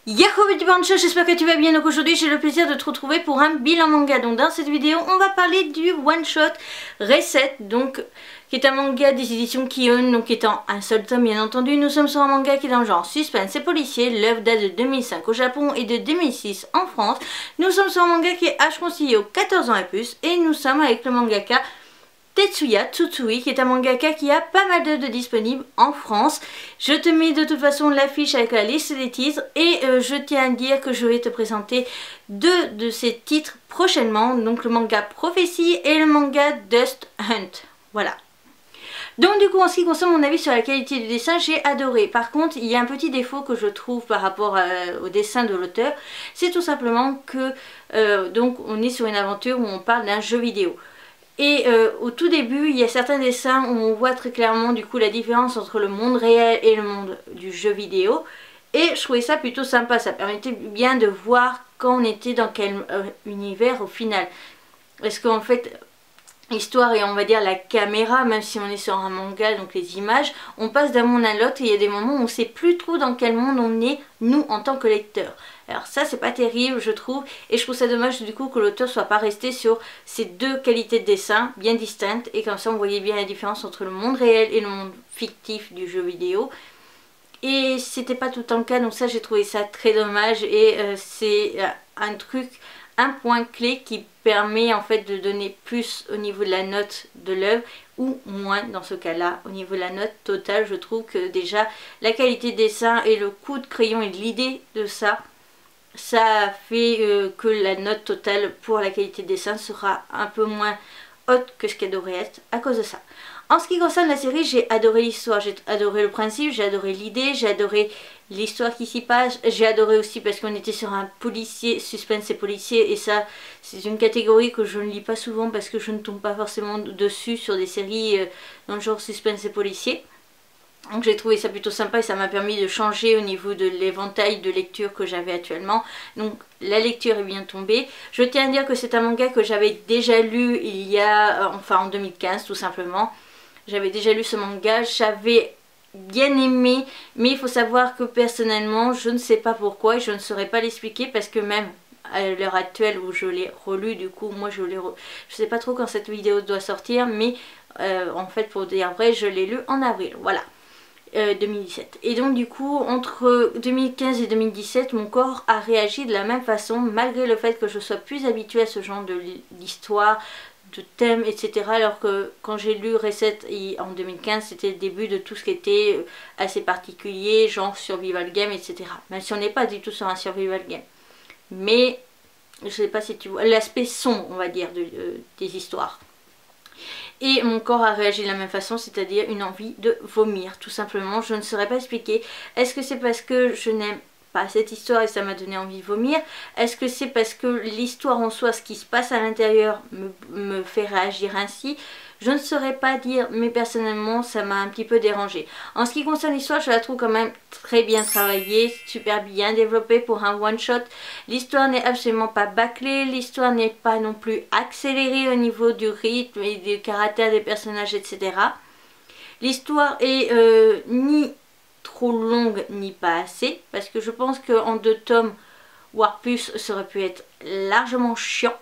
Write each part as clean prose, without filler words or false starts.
Yahoo petit bancha, j'espère que tu vas bien. Donc aujourd'hui j'ai le plaisir de te retrouver pour un bilan manga. Donc dans cette vidéo on va parler du one shot Reset, donc qui est un manga des éditions Kion, donc étant un seul tome bien entendu. Nous sommes sur un manga qui est dans le genre suspense et policier. L'œuvre date de 2005 au Japon et de 2006 en France. Nous sommes sur un manga qui est âge conseillé aux 14 ans et plus, et nous sommes avec le mangaka Tetsuya Tsutsui, qui est un mangaka qui a pas mal d'œuvres disponibles en France. Je te mets de toute façon l'affiche avec la liste des titres, et je tiens à dire que je vais te présenter deux de ces titres prochainement, donc le manga Prophecy et le manga Dust Hunt. Voilà. Donc du coup en ce qui concerne mon avis sur la qualité du dessin, j'ai adoré. Par contre il y a un petit défaut que je trouve par rapport au dessin de l'auteur, c'est tout simplement que donc on est sur une aventure où on parle d'un jeu vidéo. Et au tout début, il y a certains dessins où on voit très clairement du coup la différence entre le monde réel et le monde du jeu vidéo. Et je trouvais ça plutôt sympa, ça permettait bien de voir quand on était dans quel univers au final. Parce qu'en fait, l'histoire et on va dire la caméra, même si on est sur un manga, donc les images, on passe d'un monde à l'autre et il y a des moments où on ne sait plus trop dans quel monde on est, nous en tant que lecteurs. Alors ça c'est pas terrible je trouve, et je trouve ça dommage du coup que l'auteur soit pas resté sur ces deux qualités de dessin bien distinctes, et comme ça on voyait bien la différence entre le monde réel et le monde fictif du jeu vidéo. Et c'était pas tout le temps le cas, donc ça j'ai trouvé ça très dommage, et c'est un truc, un point clé qui permet en fait de donner plus au niveau de la note de l'œuvre, ou moins dans ce cas là au niveau de la note totale. Je trouve que déjà la qualité de dessin et le coup de crayon et l'idée de ça fait que la note totale pour la qualité de dessin sera un peu moins haute que ce qu'elle devrait être à cause de ça. En ce qui concerne la série, j'ai adoré l'histoire, j'ai adoré le principe, j'ai adoré l'idée, j'ai adoré l'histoire qui s'y passe, j'ai adoré aussi parce qu'on était sur un policier, suspense et policier, et ça c'est une catégorie que je ne lis pas souvent parce que je ne tombe pas forcément dessus sur des séries dans le genre suspense et policier. Donc j'ai trouvé ça plutôt sympa et ça m'a permis de changer au niveau de l'éventail de lecture que j'avais actuellement. Donc la lecture est bien tombée. Je tiens à dire que c'est un manga que j'avais déjà lu il y a, enfin en 2015 tout simplement. J'avais déjà lu ce manga, j'avais bien aimé, mais il faut savoir que personnellement je ne sais pas pourquoi et je ne saurais pas l'expliquer, parce que même à l'heure actuelle où je l'ai relu, du coup moi je sais pas trop quand cette vidéo doit sortir, mais en fait pour dire vrai je l'ai lu en avril, voilà. 2017. Et donc du coup entre 2015 et 2017 mon corps a réagi de la même façon, malgré le fait que je sois plus habituée à ce genre d'histoire, de thèmes, etc. Alors que quand j'ai lu Reset en 2015, c'était le début de tout ce qui était assez particulier, genre survival game, etc. Même si on n'est pas du tout sur un survival game, mais je sais pas si tu vois l'aspect sombre on va dire des histoires. Et mon corps a réagi de la même façon, c'est-à-dire une envie de vomir, tout simplement. Je ne saurais pas expliquer. Est-ce que c'est parce que je n'aime pas cette histoire et ça m'a donné envie de vomir? Est-ce que c'est parce que l'histoire en soi, ce qui se passe à l'intérieur, me fait réagir ainsi? Je ne saurais pas dire, mais personnellement ça m'a un petit peu dérangée. En ce qui concerne l'histoire, je la trouve quand même très bien travaillée, super bien développée pour un one shot. L'histoire n'est absolument pas bâclée, l'histoire n'est pas non plus accélérée au niveau du rythme et du caractère des personnages, etc. L'histoire est ni trop longue ni pas assez, parce que je pense qu'en 2 tomes voire plus ça aurait pu être largement chiant.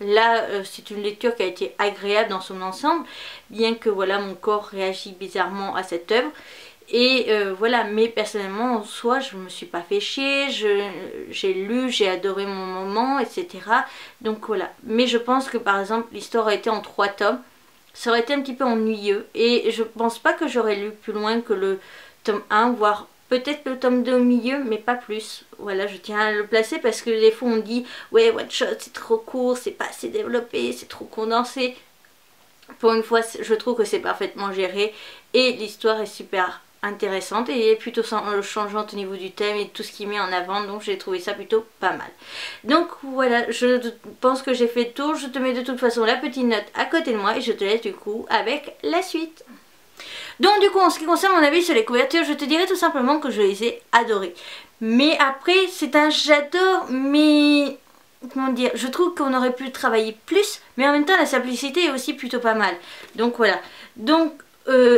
Là c'est une lecture qui a été agréable dans son ensemble, bien que voilà mon corps réagit bizarrement à cette œuvre. Et voilà, mais personnellement en soi je me suis pas fait chier, j'ai lu, j'ai adoré mon moment, etc. Donc voilà, mais je pense que par exemple l'histoire a été en 3 tomes, ça aurait été un petit peu ennuyeux, et je pense pas que j'aurais lu plus loin que le tome 1, voire peut-être le tome 2 au milieu, mais pas plus. Voilà, je tiens à le placer parce que des fois on dit ouais one shot c'est trop court, c'est pas assez développé, c'est trop condensé. Pour une fois je trouve que c'est parfaitement géré et l'histoire est super intéressante et plutôt changeante au niveau du thème et tout ce qu'il met en avant, donc j'ai trouvé ça plutôt pas mal. Donc voilà, je pense que j'ai fait le tour. Je te mets de toute façon la petite note à côté de moi et je te laisse du coup avec la suite. Donc du coup en ce qui concerne mon avis sur les couvertures, je te dirais tout simplement que je les ai adorées. Mais après c'est un j'adore, mais comment dire, je trouve qu'on aurait pu travailler plus, mais en même temps la simplicité est aussi plutôt pas mal. Donc voilà, donc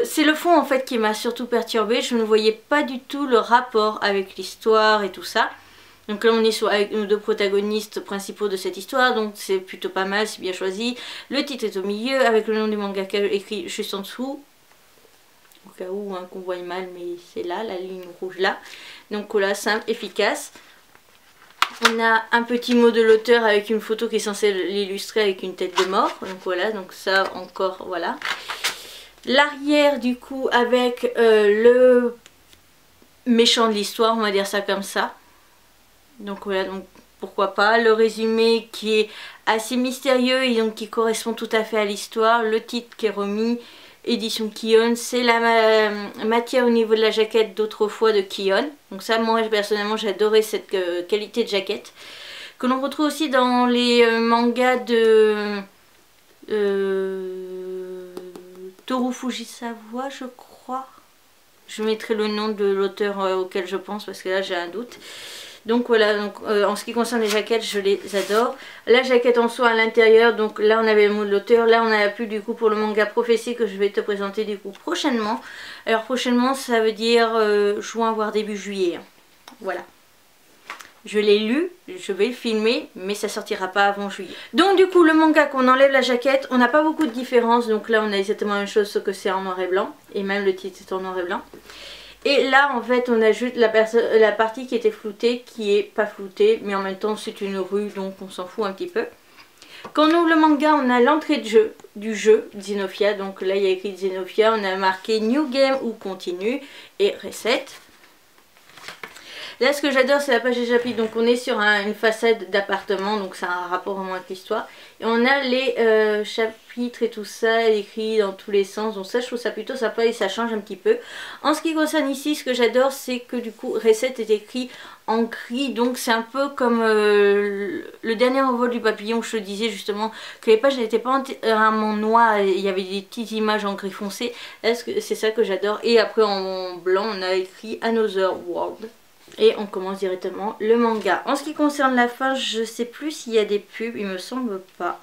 c'est le fond en fait qui m'a surtout perturbée. Je ne voyais pas du tout le rapport avec l'histoire et tout ça. Donc là on est avec nos deux protagonistes principaux de cette histoire, donc c'est plutôt pas mal, c'est bien choisi. Le titre est au milieu avec le nom du mangaka écrit juste en dessous. Au cas où qu'on voit mal, mais c'est là, la ligne rouge là. Donc voilà, simple, efficace. On a un petit mot de l'auteur avec une photo qui est censée l'illustrer avec une tête de mort. Donc voilà, donc ça encore, voilà. L'arrière du coup avec le méchant de l'histoire, on va dire ça comme ça. Donc voilà, donc pourquoi pas. Le résumé qui est assez mystérieux et donc qui correspond tout à fait à l'histoire. Le titre qui est remis, édition Kion, c'est la matière au niveau de la jaquette d'autrefois de Kion. Donc ça, moi personnellement, j'adorais cette qualité de jaquette. Que l'on retrouve aussi dans les mangas de Toru Fujisawa, je crois. Je mettrai le nom de l'auteur auquel je pense parce que là j'ai un doute. Donc voilà, donc, en ce qui concerne les jaquettes, je les adore. La jaquette en soi à l'intérieur, donc là on avait le mot de l'auteur, là on a plus du coup pour le manga Prophétie que je vais te présenter du coup prochainement. Alors prochainement ça veut dire juin voire début juillet. Voilà. Je l'ai lu, je vais le filmer, mais ça sortira pas avant juillet. Donc du coup le manga, qu'on enlève la jaquette, on n'a pas beaucoup de différence. Donc là on a exactement la même chose sauf que c'est en noir et blanc. Et même le titre est en noir et blanc. Et là en fait on ajoute la partie qui était floutée, qui est pas floutée, mais en même temps c'est une rue donc on s'en fout un petit peu. Quand on ouvre le manga, on a l'entrée de jeu du jeu Xenophia. Donc là il y a écrit Xenophia, on a marqué New Game ou Continue et Reset. Là ce que j'adore c'est la page des chapitres, donc on est sur une façade d'appartement, donc ça a un rapport au moins avec l'histoire. Et on a les chapitres et tout ça écrit dans tous les sens, donc ça je trouve ça plutôt sympa et ça change un petit peu. En ce qui concerne ici, ce que j'adore c'est que du coup Reset est écrit en gris, donc c'est un peu comme le dernier envol du papillon où je te disais justement que les pages n'étaient pas entièrement noires, il y avait des petites images en gris foncé. Là c'est ça que j'adore, et après en blanc on a écrit Another World. Et on commence directement le manga. En ce qui concerne la fin, je sais plus s'il y a des pubs, il me semble pas.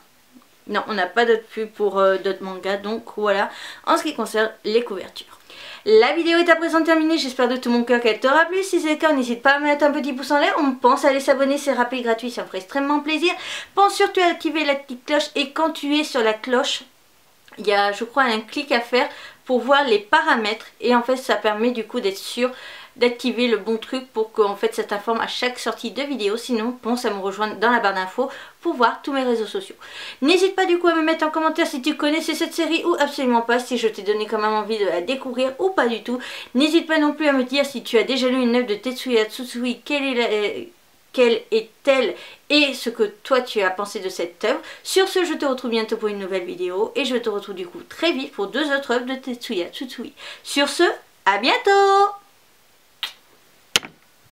Non, on n'a pas d'autres pubs pour d'autres mangas, donc voilà. En ce qui concerne les couvertures. La vidéo est à présent terminée, j'espère de tout mon cœur qu'elle t'aura plu. Si c'est le cas, n'hésite pas à mettre un petit pouce en l'air. On pense à aller s'abonner, c'est rapide, gratuit, ça me ferait extrêmement plaisir. Pense surtout à activer la petite cloche, et quand tu es sur la cloche, il y a je crois un clic à faire pour voir les paramètres. Et en fait ça permet du coup d'être sûr d'activer le bon truc pour que en fait ça t'informe à chaque sortie de vidéo. Sinon pense à me rejoindre dans la barre d'infos pour voir tous mes réseaux sociaux. N'hésite pas du coup à me mettre en commentaire si tu connaissais cette série ou absolument pas, si je t'ai donné quand même envie de la découvrir ou pas du tout. N'hésite pas non plus à me dire si tu as déjà lu une œuvre de Tetsuya Tsutsui, quelle est-elle et ce que toi tu as pensé de cette œuvre. Sur ce, je te retrouve bientôt pour une nouvelle vidéo et je te retrouve du coup très vite pour deux autres œuvres de Tetsuya Tsutsui. Sur ce, à bientôt!